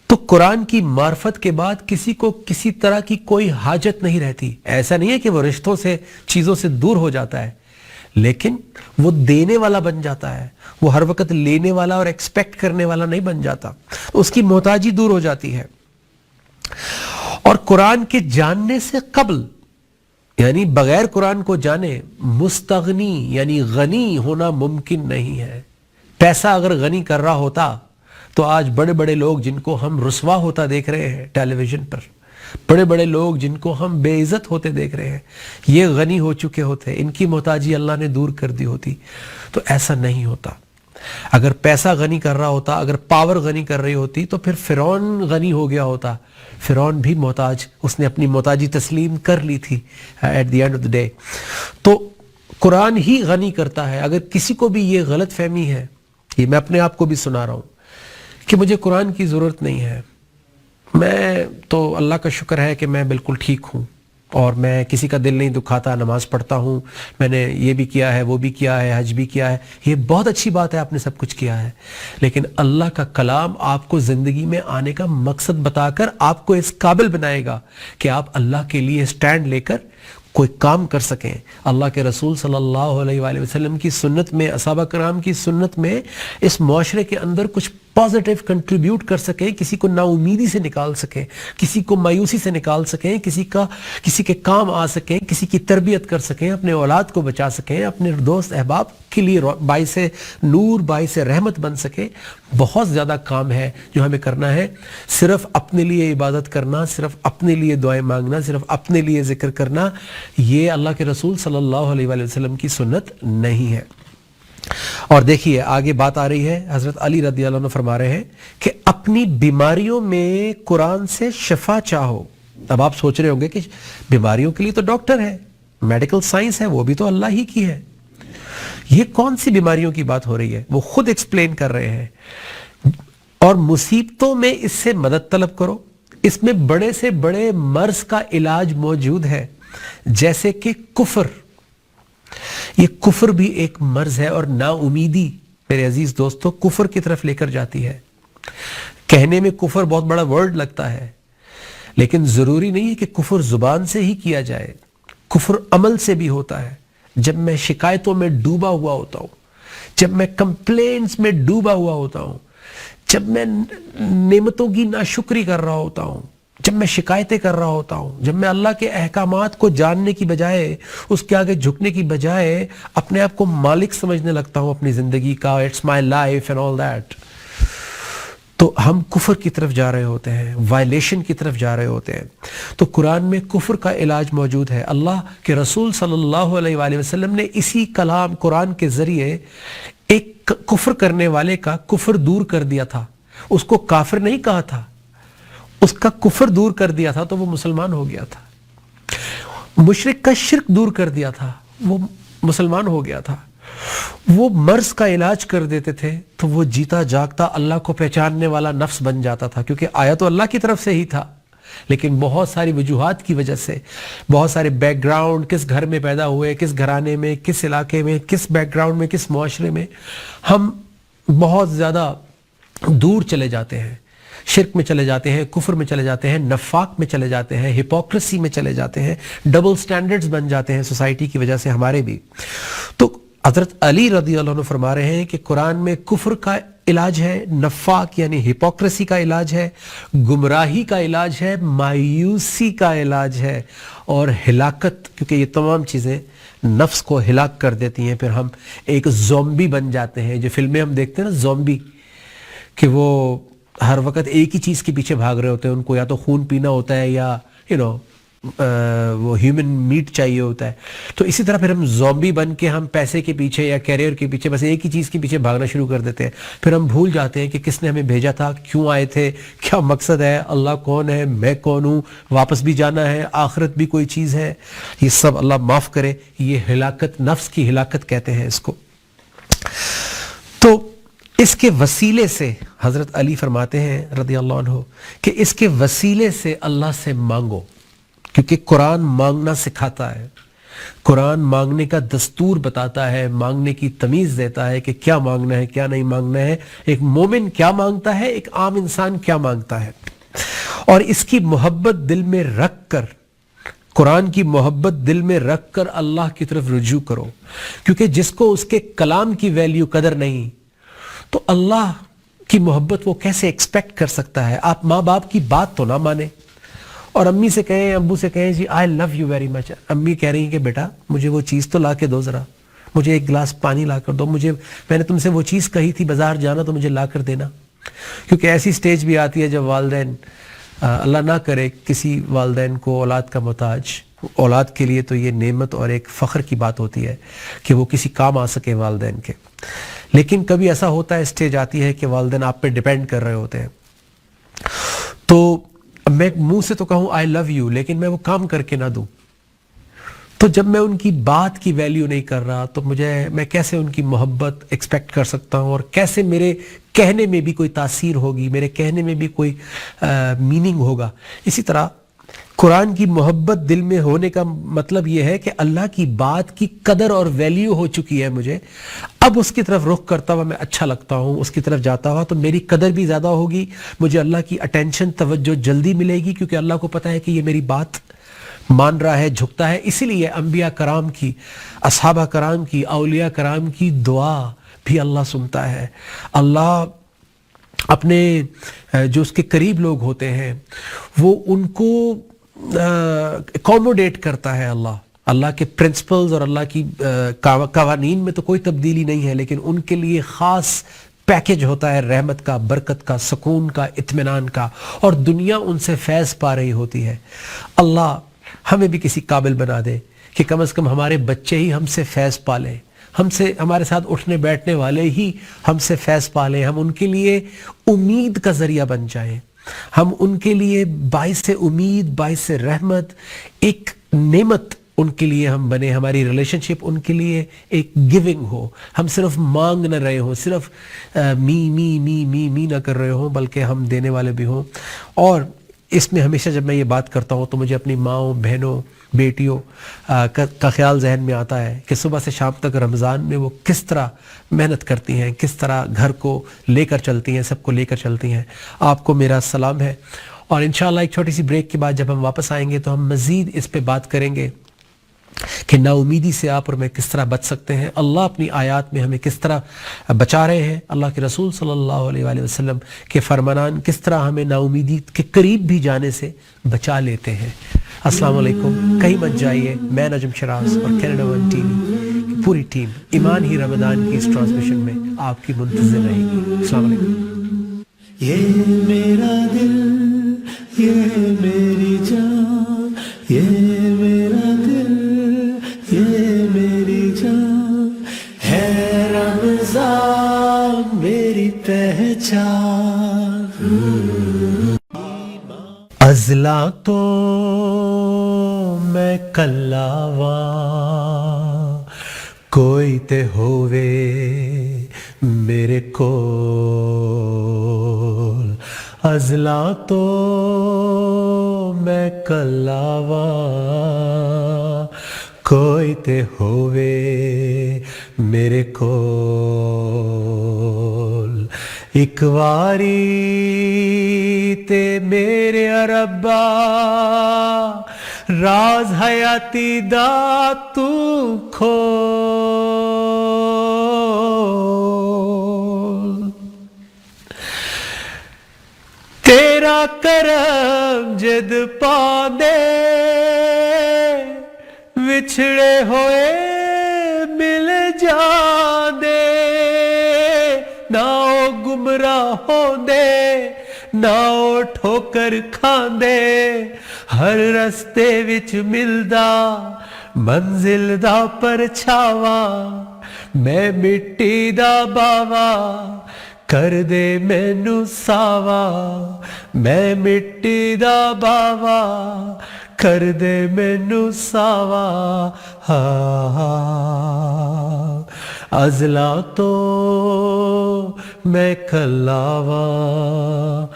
تو قرآن کی معرفت کے بعد کسی کو کسی طرح کی کوئی حاجت نہیں رہتی. ایسا نہیں ہے کہ وہ رشتوں سے، چیزوں سے دور ہو جاتا ہے، لیکن وہ دینے والا بن جاتا ہے. وہ ہر وقت لینے والا اور ایکسپیکٹ کرنے والا نہیں بن جاتا، اس کی محتاجی دور ہو جاتی ہے. اور قرآن کے جاننے سے قبل، یعنی بغیر قرآن کو جانے مستغنی یعنی غنی ہونا ممکن نہیں ہے. پیسہ اگر غنی کر رہا ہوتا تو آج بڑے بڑے لوگ جن کو ہم رسوا ہوتا دیکھ رہے ہیں ٹیلی ویژن پر، بڑے بڑے لوگ جن کو ہم بے عزت ہوتے دیکھ رہے ہیں، یہ غنی ہو چکے ہوتے، ان کی محتاجی اللہ نے دور کر دی ہوتی. تو ایسا نہیں ہوتا. اگر پیسہ غنی کر رہا ہوتا، اگر پاور غنی کر رہی ہوتی تو پھر فرعون غنی ہو گیا ہوتا. فرعون بھی محتاج، اس نے اپنی محتاجی تسلیم کر لی تھی at the end of the day. تو قرآن ہی غنی کرتا ہے. اگر کسی کو بھی یہ غلط فہمی ہے، یہ میں اپنے آپ کو بھی سنا رہا ہوں کہ مجھے قرآن کی ضرورت نہیں ہے، میں تو اللہ کا شکر ہے کہ میں بالکل ٹھیک ہوں اور میں کسی کا دل نہیں دکھاتا، نماز پڑھتا ہوں، میں نے یہ بھی کیا ہے، وہ بھی کیا ہے، حج بھی کیا ہے، یہ بہت اچھی بات ہے، آپ نے سب کچھ کیا ہے. لیکن اللہ کا کلام آپ کو زندگی میں آنے کا مقصد بتا کر آپ کو اس قابل بنائے گا کہ آپ اللہ کے لیے سٹینڈ لے کر کوئی کام کر سکیں. اللہ کے رسول صلی اللہ علیہ وآلہ وسلم کی سنت میں، اصحابہ کرام کی سنت میں اس معاشرے کے اندر کچھ پازیٹیو کنٹریبیوٹ کر سکیں، کسی کو نا امیدی سے نکال سکیں، کسی کو مایوسی سے نکال سکیں، کسی کے کام آ سکیں، کسی کی تربیت کر سکیں، اپنے اولاد کو بچا سکیں، اپنے دوست احباب کے لیے باعث نور، باعث رحمت بن سکے. بہت زیادہ کام ہے جو ہمیں کرنا ہے. صرف اپنے لیے عبادت کرنا، صرف اپنے لیے دعائیں مانگنا، صرف اپنے لیے ذکر کرنا، یہ اللہ کے رسول صلی اللہ علیہ وآلہ وسلم کی سنت نہیں ہے. اور دیکھیے آگے بات آ رہی ہے، حضرت علی رضی اللہ عنہ فرما رہے ہیں کہ اپنی بیماریوں میں قرآن سے شفا چاہو. اب آپ سوچ رہے ہوں گے کہ بیماریوں کے لیے تو ڈاکٹر ہے، میڈیکل سائنس ہے، وہ بھی تو اللہ ہی کی ہے. یہ کون سی بیماریوں کی بات ہو رہی ہے؟ وہ خود ایکسپلین کر رہے ہیں. اور مصیبتوں میں اس سے مدد طلب کرو. اس میں بڑے سے بڑے مرض کا علاج موجود ہے، جیسے کہ کفر. یہ کفر بھی ایک مرض ہے، اور نا امیدی میرے عزیز دوستو کفر کی طرف لے کر جاتی ہے. کہنے میں کفر بہت بڑا ورڈ لگتا ہے، لیکن ضروری نہیں ہے کہ کفر زبان سے ہی کیا جائے. کفر عمل سے بھی ہوتا ہے. جب میں شکایتوں میں ڈوبا ہوا ہوتا ہوں، جب میں کمپلینٹس میں ڈوبا ہوا ہوتا ہوں، جب میں نعمتوں کی ناشکری کر رہا ہوتا ہوں، جب میں شکایتیں کر رہا ہوتا ہوں، جب میں اللہ کے احکامات کو جاننے کی بجائے اس کے آگے جھکنے کی بجائے اپنے آپ کو مالک سمجھنے لگتا ہوں اپنی زندگی کا، it's my life and all that, تو ہم کفر کی طرف جا رہے ہوتے ہیں، وائلیشن کی طرف جا رہے ہوتے ہیں. تو قرآن میں کفر کا علاج موجود ہے. اللہ کے رسول صلی اللہ علیہ وآلہ وسلم نے اسی کلام قرآن کے ذریعے ایک کفر کرنے والے کا کفر دور کر دیا تھا. اس کو کافر نہیں کہا تھا، اس کا کفر دور کر دیا تھا تو وہ مسلمان ہو گیا تھا. مشرک کا شرک دور کر دیا تھا، وہ مسلمان ہو گیا تھا. وہ مرض کا علاج کر دیتے تھے تو وہ جیتا جاگتا اللہ کو پہچاننے والا نفس بن جاتا تھا، کیونکہ آیا تو اللہ کی طرف سے ہی تھا، لیکن بہت ساری وجوہات کی وجہ سے، بہت سارے بیک گراؤنڈ، کس گھر میں پیدا ہوئے، کس گھرانے میں، کس علاقے میں، کس بیک گراؤنڈ میں، کس معاشرے میں، ہم بہت زیادہ دور چلے جاتے ہیں. شرک میں چلے جاتے ہیں، کفر میں چلے جاتے ہیں، نفاق میں چلے جاتے ہیں، ہپوکریسی میں چلے جاتے ہیں، ڈبل سٹینڈرڈز بن جاتے ہیں سوسائٹی کی وجہ سے ہمارے بھی. تو حضرت علی رضی اللہ عنہ فرما رہے ہیں کہ قرآن میں کفر کا علاج ہے، نفاق یعنی ہپوکریسی کا علاج ہے، گمراہی کا علاج ہے، مایوسی کا علاج ہے، اور ہلاکت، کیونکہ یہ تمام چیزیں نفس کو ہلاک کر دیتی ہیں. پھر ہم ایک زومبی بن جاتے ہیں. جو فلمیں ہم دیکھتے ہیں نا زومبی، کہ وہ ہر وقت ایک ہی چیز کے پیچھے بھاگ رہے ہوتے ہیں، ان کو یا تو خون پینا ہوتا ہے یا وہ ہیومن میٹ چاہیے ہوتا ہے. تو اسی طرح پھر ہم زومبی بن کے ہم پیسے کے پیچھے یا کیریئر کے پیچھے بس ایک ہی چیز کے پیچھے بھاگنا شروع کر دیتے ہیں. پھر ہم بھول جاتے ہیں کہ کس نے ہمیں بھیجا تھا، کیوں آئے تھے، کیا مقصد ہے، اللہ کون ہے، میں کون ہوں، واپس بھی جانا ہے، آخرت بھی کوئی چیز ہے. یہ سب اللہ معاف کرے، یہ ہلاکت، نفس کی ہلاکت کہتے ہیں اس کو. تو اس کے وسیلے سے حضرت علی فرماتے ہیں رضی اللہ عنہ کہ اس کے وسیلے سے اللہ سے مانگو، کیونکہ قرآن مانگنا سکھاتا ہے، قرآن مانگنے کا دستور بتاتا ہے، مانگنے کی تمیز دیتا ہے کہ کیا مانگنا ہے، کیا نہیں مانگنا ہے، ایک مومن کیا مانگتا ہے، ایک عام انسان کیا مانگتا ہے. اور اس کی محبت دل میں رکھ کر، قرآن کی محبت دل میں رکھ کر اللہ کی طرف رجوع کرو. کیونکہ جس کو اس کے کلام کی ویلیو قدر نہیں، تو اللہ کی محبت وہ کیسے ایکسپیکٹ کر سکتا ہے. آپ ماں باپ کی بات تو نہ مانیں، اور امی سے کہیں، ابو سے کہیں جی آئی لو یو ویری مچ، امی کہہ رہی ہیں کہ بیٹا مجھے وہ چیز تو لا کے دو، ذرا مجھے ایک گلاس پانی لا کر دو، میں نے تم سے وہ چیز کہی تھی بازار جانا تو مجھے لا کر دینا. کیونکہ ایسی سٹیج بھی آتی ہے جب والدین، اللہ نہ کرے کسی والدین کو اولاد کا محتاج، اولاد کے لیے تو یہ نعمت اور ایک فخر کی بات ہوتی ہے کہ وہ کسی کام آ سکے والدین کے، لیکن کبھی ایسا ہوتا ہے، اسٹیج آتی ہے کہ والدین آپ پہ ڈیپینڈ کر رہے ہوتے ہیں. تو میں منہ سے تو کہوں آئی لو یو، لیکن میں وہ کام کر کے نہ دوں، تو جب میں ان کی بات کی ویلیو نہیں کر رہا تو میں کیسے ان کی محبت ایکسپیکٹ کر سکتا ہوں، اور کیسے میرے کہنے میں بھی کوئی تاثیر ہوگی، میرے کہنے میں بھی کوئی میننگ ہوگا. اسی طرح قرآن کی محبت دل میں ہونے کا مطلب یہ ہے کہ اللہ کی بات کی قدر اور ویلیو ہو چکی ہے مجھے، اب اس کی طرف رخ کرتا ہوا میں اچھا لگتا ہوں، اس کی طرف جاتا ہوا تو میری قدر بھی زیادہ ہوگی، مجھے اللہ کی اٹینشن، توجہ جلدی ملے گی، کیونکہ اللہ کو پتہ ہے کہ یہ میری بات مان رہا ہے، جھکتا ہے. اسی لیے انبیاء کرام کی، اصحابہ کرام کی، اولیاء کرام کی دعا بھی اللہ سنتا ہے. اللہ اپنے جو اس کے قریب لوگ ہوتے ہیں وہ ان کو اکوموڈیٹ کرتا ہے. اللہ کے پرنسپلز اور اللہ کی قوانین میں تو کوئی تبدیلی نہیں ہے، لیکن ان کے لیے خاص پیکج ہوتا ہے رحمت کا، برکت کا، سکون کا، اطمینان کا، اور دنیا ان سے فیض پا رہی ہوتی ہے. اللہ ہمیں بھی کسی قابل بنا دے کہ کم از کم ہمارے بچے ہی ہم سے فیض پا لیں، ہمارے ساتھ اٹھنے بیٹھنے والے ہی ہم سے فیض پا لیں، ہم ان کے لیے امید کا ذریعہ بن جائیں، ہم ان کے لیے باعث امید، باعث رحمت، ایک نعمت ان کے لیے ہم بنے، ہماری ریلیشن شپ ان کے لیے ایک گیونگ ہو، ہم صرف مانگ نہ رہے ہوں، صرف می نہ کر رہے ہوں، بلکہ ہم دینے والے بھی ہوں. اور اس میں ہمیشہ جب میں یہ بات کرتا ہوں تو مجھے اپنی ماؤں، بہنوں، بیٹیوں کا خیال ذہن میں آتا ہے کہ صبح سے شام تک رمضان میں وہ کس طرح محنت کرتی ہیں، کس طرح گھر کو لے کر چلتی ہیں، سب کو لے کر چلتی ہیں. آپ کو میرا سلام ہے، اور انشاءاللہ ایک چھوٹی سی بریک کے بعد جب ہم واپس آئیں گے تو ہم مزید اس پہ بات کریں گے کہ نا امیدی سے آپ اور میں کس طرح بچ سکتے ہیں. اللہ اپنی آیات میں ہمیں کس طرح بچا رہے ہیں، اللہ کے رسول صلی اللہ علیہ وآلہ وسلم کے فرمانان کس طرح ہمیں نا امیدی کے قریب بھی جانے سے بچا لیتے ہیں. السلام علیکم، کہیں مت جائیے. میں نجم شراز اور کینیڈا ون ٹی وی کی پوری ٹیم ایمان ہی رمضان کی اس ٹرانسمیشن میں آپ کی منتظر رہے گی. السلام علیکم. یہ میرا دل، یہ میری جان، یہ میرا دل، یہ میری جان ہے رمضان میری پہچان. ازلا تو میں کلاواں کوئی تے ہووے میرے کول. ازلا تو میں کلاواں کوئی تے ہووے میرے کول. ایک واری تے میرے ربا راز حیاتی دا تو کھول. تیرا کرم جد پاندے وچھڑے ہوئے مل جاندے. نہ او گمراہ ہوندے نہ او ٹھوکر کھاندے. ہر رستے وچ ملدا منزل دا پرچھاوا. میں مٹی دا باوا کر دے مینوں ساوا. میں مٹی دا باوا کر دے مینوں ساوا. ازلا تو میں کلاواں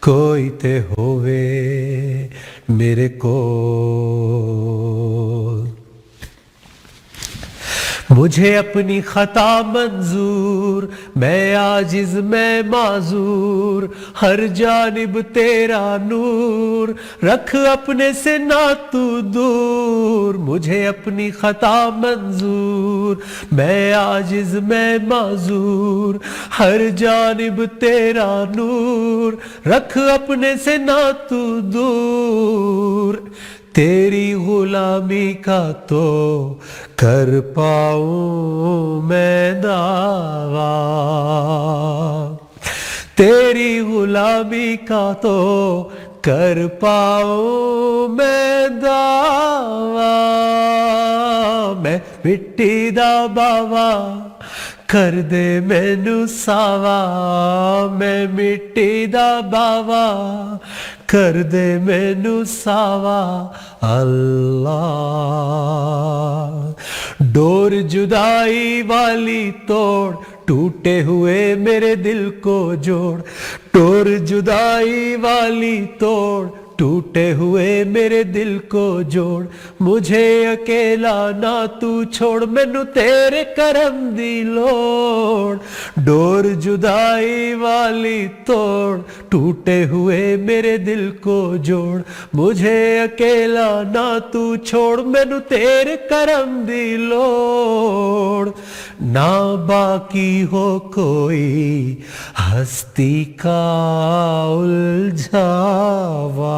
کوئی تے ہووے میرے کول. مجھے اپنی خطا منظور، میں عاجز میں معذور. ہر جانب تیرا نور رکھ اپنے سے نہ تو دور. مجھے اپنی خطا منظور، میں عاجز میں معذور. ہر جانب تیرا نور رکھ اپنے سے نہ تو دور. تیری غلامی کا تو کر پاؤں میں دعویٰ. تیری غلامی کا تو کر پاؤں میں دعویٰ. میں مٹی دا باوا کر دے مینوں ساوا. میں مٹی دا باوا کر دے مینوں ساوا. اللہ ڈور جدائی والی توڑ، ٹوٹے ہوئے میرے دل کو جوڑ. ڈور جدائی والی توڑ، ٹوٹے ہوئے میرے دل کو جوڑ. مجھے اکیلا نہ تو چھوڑ، مینوں تیرے کرم دی لوڑ. ڈور جدائی والی توڑ، ٹوٹے ہوئے میرے دل کو جوڑ. مجھے اکیلا نہ تو چھوڑ، مینوں تیرے کرم دی لوڑ. نہ باقی ہو کوئی ہستی کا الجھاوا.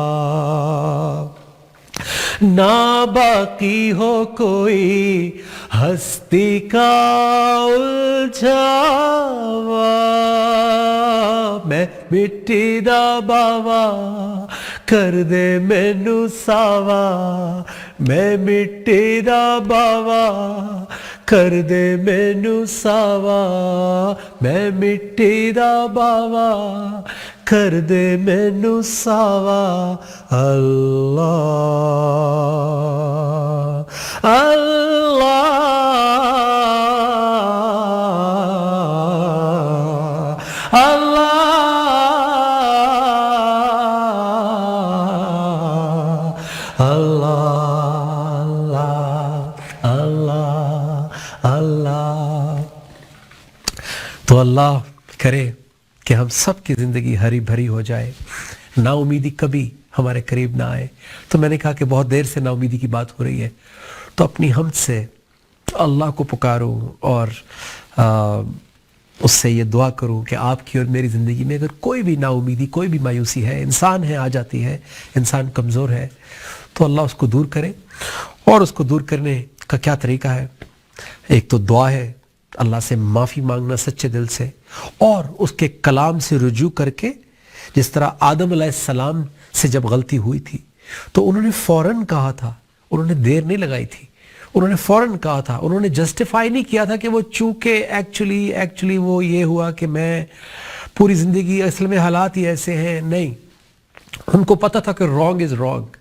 نہ باقی ہو کوئی ہستی کا الجھاوا. میں مٹی دا باوا کر دے مینوں ساوا. میں مٹی دا باوا کر دے مینوں ساوا. میں مٹی دا باوا کر دے مینوں ساوا. اللہ اللہ اللہ اللہ اللہ. تو اللہ کرے کہ ہم سب کی زندگی ہری بھری ہو جائے, نا امیدی کبھی ہمارے قریب نہ آئے. تو میں نے کہا کہ بہت دیر سے نا امیدی کی بات ہو رہی ہے, تو اپنی حمد سے اللہ کو پکاروں اور اس سے یہ دعا کروں کہ آپ کی اور میری زندگی میں اگر کوئی بھی نا امیدی, کوئی بھی مایوسی ہے, انسان ہے آ جاتی ہے, انسان کمزور ہے, تو اللہ اس کو دور کرے. اور اس کو دور کرنے کا کیا طریقہ ہے؟ ایک تو دعا ہے, اللہ سے معافی مانگنا سچے دل سے, اور اس کے کلام سے رجوع کر کے, جس طرح آدم علیہ السلام سے جب غلطی ہوئی تھی تو انہوں نے فوراً کہا تھا, انہوں نے دیر نہیں لگائی تھی, انہوں نے فوراً کہا تھا, انہوں نے جسٹیفائی نہیں کیا تھا کہ وہ چونکہ ایکچولی وہ یہ ہوا کہ میں پوری زندگی اصل میں حالات ہی ایسے ہیں. نہیں, ان کو پتہ تھا کہ رانگ از رانگ,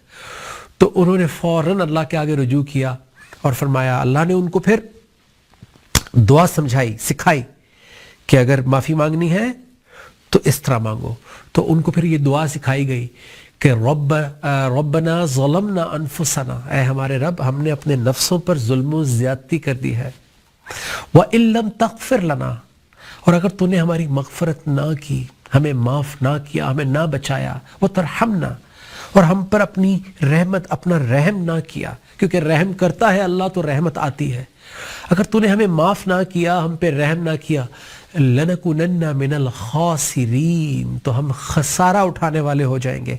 تو انہوں نے فوراً اللہ کے آگے رجوع کیا اور فرمایا. اللہ نے ان کو پھر دعا سمجھائی, سکھائی کہ اگر معافی مانگنی ہے تو اس طرح مانگو. تو ان کو پھر یہ دعا سکھائی گئی کہ ربنا ظلمنا انفسنا, اے ہمارے رب ہم نے اپنے نفسوں پر ظلم و زیادتی کر دی ہے, وَإِن لَمْ تَغْفِرْ لَنَا, اور اگر تو نے ہماری مغفرت نہ کی, ہمیں معاف نہ کیا, ہمیں نہ بچایا, وَتَرْحَمْنَا, اور ہم پر اپنی رحمت, اپنا رحم نہ کیا, کیونکہ رحم کرتا ہے اللہ تو رحمت آتی ہے. اگر تو نے ہمیں معاف نہ کیا, ہم پہ رحم نہ کیا, لَنَكُنَنَّ مِنَ الْخَاسِرِينَ, تو ہم خسارہ اٹھانے والے ہو جائیں گے.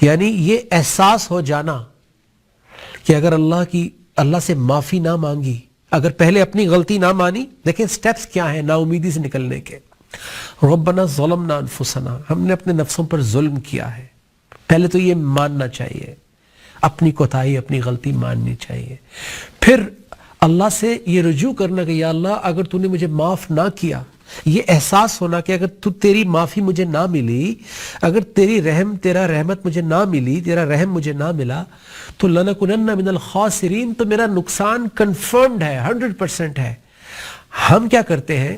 یعنی یہ احساس ہو جانا کہ اگر اللہ سے معافی نہ مانگی, اگر پہلے اپنی غلطی نہ مانی. دیکھیں سٹیپس کیا ہیں نا امیدی سے نکلنے کے. ربنا ظلمنا انفسنا, ہم نے اپنے نفسوں پر ظلم کیا ہے. پہلے تو یہ ماننا چاہیے, اپنی کوتاہی, اپنی غلطی ماننی چاہیے. پھر اللہ سے یہ رجوع کرنا کہ یا اللہ اگر تو نے مجھے معاف نہ کیا, یہ احساس ہونا کہ اگر تیری معافی مجھے نہ ملی, اگر تیرا رحمت مجھے نہ ملی, تیرا رحم مجھے نہ ملا, تو لَنَكُنَنَّ مِنَ الْخَاسِرِينَ, تو میرا نقصان کنفرمڈ ہے, 100% ہے. ہم کیا کرتے ہیں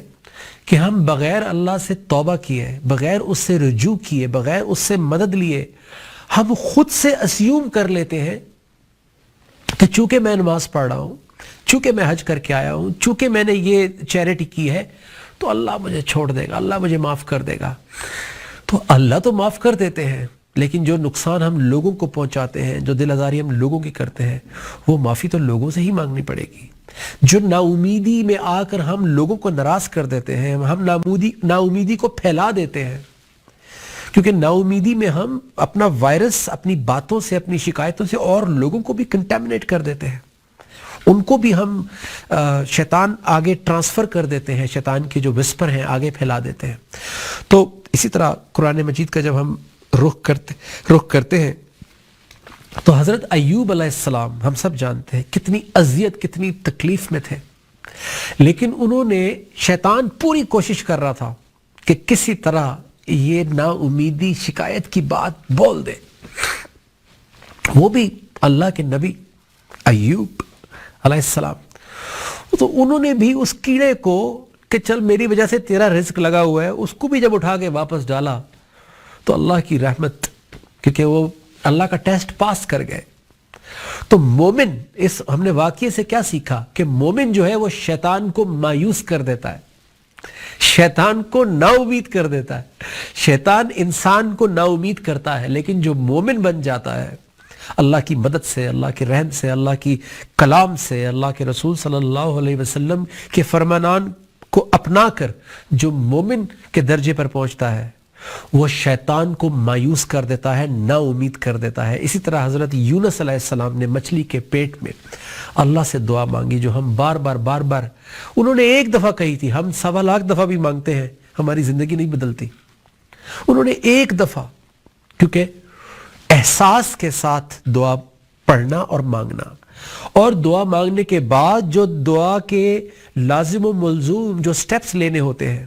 کہ ہم بغیر اللہ سے توبہ کیے, بغیر اس سے رجوع کیے, بغیر اس سے مدد لیے, ہم خود سے اسیوم کر لیتے ہیں کہ چونکہ میں نماز پڑھ رہا ہوں, چونکہ میں حج کر کے آیا ہوں, چونکہ میں نے یہ چیریٹی کی ہے, تو اللہ مجھے چھوڑ دے گا, اللہ مجھے معاف کر دے گا. تو اللہ تو معاف کر دیتے ہیں, لیکن جو نقصان ہم لوگوں کو پہنچاتے ہیں, جو دل آزاری ہم لوگوں کی کرتے ہیں, وہ معافی تو لوگوں سے ہی مانگنی پڑے گی. جو نا امیدی میں آ کر ہم لوگوں کو ناراض کر دیتے ہیں, ہم نا امیدی کو پھیلا دیتے ہیں, کیونکہ نا امیدی میں ہم اپنا وائرس اپنی باتوں سے, اپنی شکایتوں سے اور لوگوں کو بھی کنٹامنیٹ کر دیتے ہیں. ان کو بھی ہم شیطان آگے ٹرانسفر کر دیتے ہیں, شیطان کے جو وسپر ہیں آگے پھیلا دیتے ہیں. تو اسی طرح قرآن مجید کا جب ہم رخ کرتے ہیں تو حضرت ایوب علیہ السلام ہم سب جانتے ہیں کتنی اذیت, کتنی تکلیف میں تھے, لیکن انہوں نے, شیطان پوری کوشش کر رہا تھا کہ کسی طرح یہ نا امیدی شکایت کی بات بول دے. وہ بھی اللہ کے نبی ایوب علیہ السلام, تو انہوں نے بھی اس کیڑے کو کہ چل میری وجہ سے تیرا رزق لگا ہوا ہے, اس کو بھی جب اٹھا کے واپس ڈالا تو اللہ کی رحمت, کیونکہ وہ اللہ کا ٹیسٹ پاس کر گئے. تو مومن, اس ہم نے واقعے سے کیا سیکھا کہ مومن جو ہے وہ شیطان کو مایوس کر دیتا ہے, شیطان کو نا امید کر دیتا ہے. شیطان انسان کو نا امید کرتا ہے, لیکن جو مومن بن جاتا ہے اللہ کی مدد سے, اللہ کے رحم سے, اللہ کی کلام سے, اللہ کے رسول صلی اللہ علیہ وسلم کے فرمانان کو اپنا کر جو مومن کے درجے پر پہنچتا ہے, وہ شیطان کو مایوس کر دیتا ہے, نا امید کر دیتا ہے. اسی طرح حضرت یونس علیہ السلام نے مچھلی کے پیٹ میں اللہ سے دعا مانگی, جو ہم بار بار انہوں نے ایک دفعہ کہی تھی, ہم 1.25 لاکھ دفعہ بھی مانگتے ہیں, ہماری زندگی نہیں بدلتی. انہوں نے ایک دفعہ, کیونکہ احساس کے ساتھ دعا پڑھنا اور مانگنا, اور دعا مانگنے کے بعد جو دعا کے لازم و ملزوم جو سٹیپس لینے ہوتے ہیں,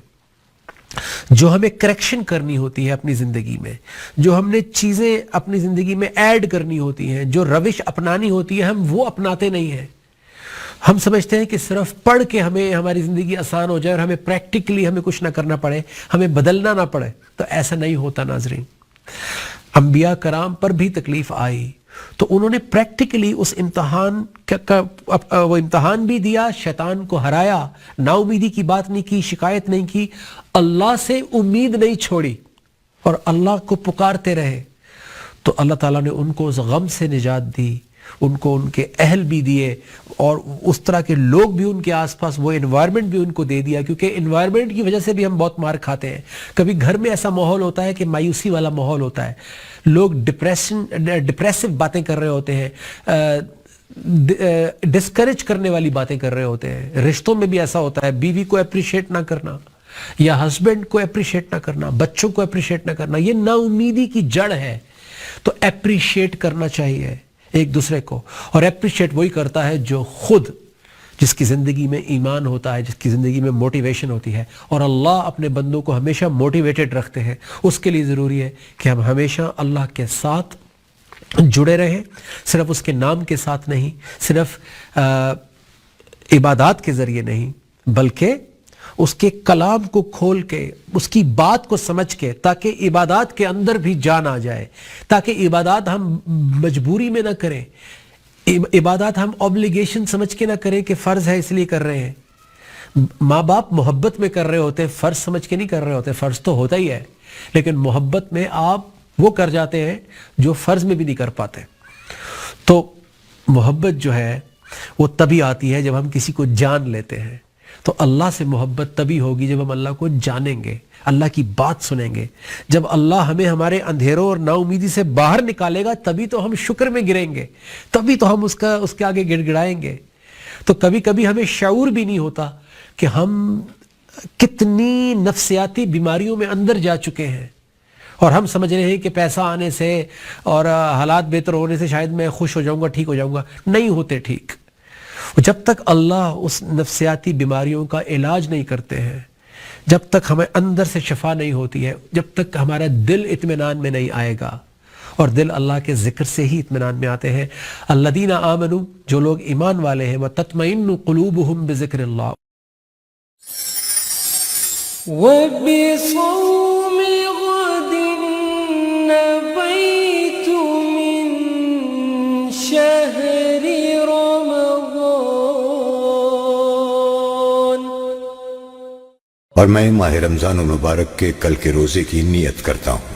جو ہمیں کریکشن کرنی ہوتی ہے اپنی زندگی میں, جو ہم نے چیزیں اپنی زندگی میں ایڈ کرنی ہوتی ہیں, جو روش اپنانی ہوتی ہے, ہم وہ اپناتے نہیں ہیں. ہم سمجھتے ہیں کہ صرف پڑھ کے ہمیں ہماری زندگی آسان ہو جائے اور ہمیں پریکٹیکلی ہمیں کچھ نہ کرنا پڑے, ہمیں بدلنا نہ پڑے. تو ایسا نہیں ہوتا ناظرین. انبیاء کرام پر بھی تکلیف آئی, تو انہوں نے پریکٹیکلی اس امتحان وہ امتحان بھی دیا، شیطان کو ہرایا، نا امیدی کی بات نہیں کی، شکایت نہیں کی، اللہ سے امید نہیں چھوڑی اور اللہ کو پکارتے رہے، تو اللہ تعالیٰ نے ان کو اس غم سے نجات دی، ان کو ان کے اہل بھی دیے، اور اس طرح کے لوگ بھی ان کے آس پاس، وہ انوائرمنٹ بھی ان کو دے دیا، کیونکہ انوائرمنٹ کی وجہ سے بھی ہم بہت مار کھاتے ہیں۔ کبھی گھر میں ایسا ماحول ہوتا ہے کہ مایوسی والا ماحول ہوتا ہے، لوگ ڈپریسو باتیں کر رہے ہوتے ہیں، ڈسکریج کرنے والی باتیں کر رہے ہوتے ہیں۔ رشتوں میں بھی ایسا ہوتا ہے، بیوی کو اپریشیٹ نہ کرنا یا ہسبینڈ کو اپریشیٹ نہ کرنا، بچوں کو اپریشیٹ نہ کرنا، یہ نا امیدی کی جڑ ہے۔ تو اپریشیٹ کرنا چاہیے ایک دوسرے کو، اور اپریشیٹ وہی کرتا ہے جو خود، جس کی زندگی میں ایمان ہوتا ہے، جس کی زندگی میں موٹیویشن ہوتی ہے، اور اللہ اپنے بندوں کو ہمیشہ موٹیویٹڈ رکھتے ہیں۔ اس کے لیے ضروری ہے کہ ہم ہمیشہ اللہ کے ساتھ جڑے رہیں، صرف اس کے نام کے ساتھ نہیں، صرف عبادات کے ذریعے نہیں، بلکہ اس کے کلام کو کھول کے، اس کی بات کو سمجھ کے، تاکہ عبادات کے اندر بھی جان آ جائے، تاکہ عبادات ہم مجبوری میں نہ کریں، عبادات ہم اوبلیگیشن سمجھ کے نہ کریں کہ فرض ہے اس لیے کر رہے ہیں۔ ماں باپ محبت میں کر رہے ہوتے ہیں، فرض سمجھ کے نہیں کر رہے ہوتے، فرض تو ہوتا ہی ہے، لیکن محبت میں آپ وہ کر جاتے ہیں جو فرض میں بھی نہیں کر پاتے۔ تو محبت جو ہے وہ تبھی آتی ہے جب ہم کسی کو جان لیتے ہیں۔ تو اللہ سے محبت تبھی ہوگی جب ہم اللہ کو جانیں گے، اللہ کی بات سنیں گے۔ جب اللہ ہمیں ہمارے اندھیروں اور نا امیدی سے باہر نکالے گا، تبھی تو ہم شکر میں گریں گے، تبھی تو ہم اس کے آگے گڑ گڑائیں گے۔ تو کبھی کبھی ہمیں شعور بھی نہیں ہوتا کہ ہم کتنی نفسیاتی بیماریوں میں اندر جا چکے ہیں، اور ہم سمجھ رہے ہیں کہ پیسہ آنے سے اور حالات بہتر ہونے سے شاید میں خوش ہو جاؤں گا، ٹھیک ہو جاؤں گا۔ نہیں ہوتے ٹھیک۔ جب تک اللہ اس نفسیاتی بیماریوں کا علاج نہیں کرتے ہیں، جب تک ہمیں اندر سے شفا نہیں ہوتی ہے، جب تک ہمارا دل اطمینان میں نہیں آئے گا، اور دل اللہ کے ذکر سے ہی اطمینان میں آتے ہیں۔ الذین آمنوا، جو لوگ ایمان والے ہیں، وتطمئن قلوبہم بذکر اللہ۔ وبصوم غد نبيت من شهر رمضان۔ اور میں ماہ رمضان المبارک کے کل کے روزے کی نیت کرتا ہوں۔